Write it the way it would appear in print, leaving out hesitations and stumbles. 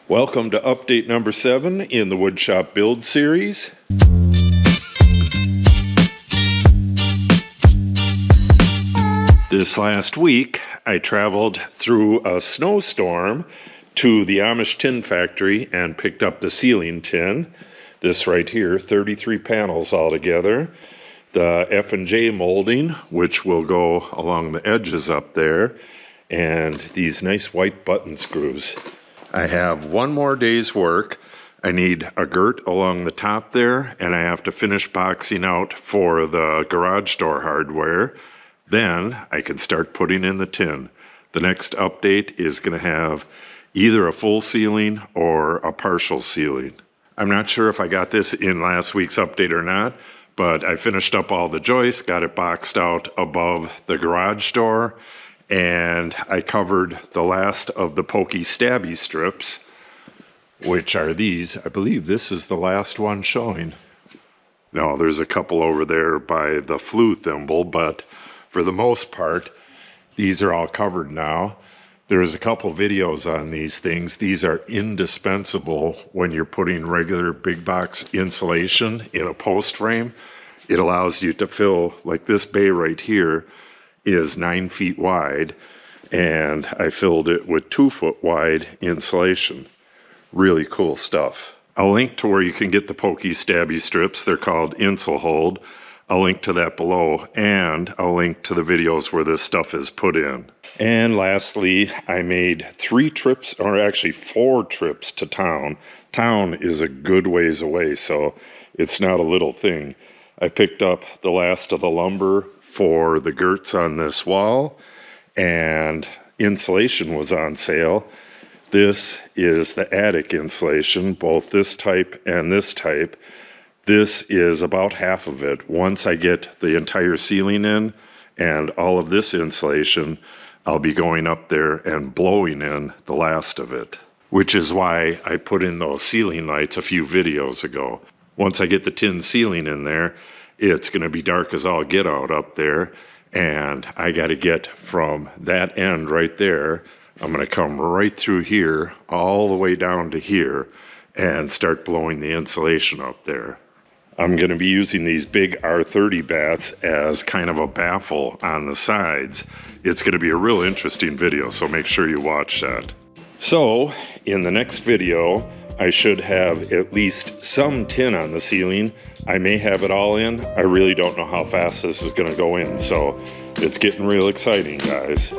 Welcome to update number 7 in the Woodshop build series. This last week, I traveled through a snowstorm to the Amish tin factory and picked up the ceiling tin. This right here, 33 panels altogether. The F&J molding, which will go along the edges up there, and these nice white button screws. I have one more day's work. I need a girt along the top there, and I have to finish boxing out for the garage door hardware. Then I can start putting in the tin. The next update is going to have either a full ceiling or a partial ceiling. I'm not sure if I got this in last week's update or not, but I finished up all the joists, got it boxed out above the garage door, and I covered the last of the Pokey Stabby strips, which are these. I believe this is the last one showing. No, there's a couple over there by the flue thimble, but for the most part, these are all covered now. There's a couple videos on these things. These are indispensable when you're putting regular big box insulation in a post frame. It allows you to fill, like this bay right here is 9 feet wide, and I filled it with 2 foot wide insulation. Really cool stuff. I'll link to where you can get the Pokey Stabby strips. They're called Insul Hold. I'll link to that below, and I'll link to the videos where this stuff is put in. And lastly, I made 3 trips, or actually 4 trips to town. Town is a good ways away, so it's not a little thing. I picked up the last of the lumber for the girts on this wall, and insulation was on sale. This is the attic insulation, both this type and this type. This is about half of it. Once I get the entire ceiling in and all of this insulation, I'll be going up there and blowing in the last of it, which is why I put in those ceiling lights a few videos ago. Once I get the tin ceiling in there, it's going to be dark as all get out up there, and I got to get from that end right there. I'm going to come right through here all the way down to here and start blowing the insulation up there. I'm going to be using these big R30 bats as kind of a baffle on the sides. It's going to be a real interesting video, so make sure you watch that. So, in the next video, I should have at least some tin on the ceiling. I may have it all in. I really don't know how fast this is going to go in, so it's getting real exciting, guys.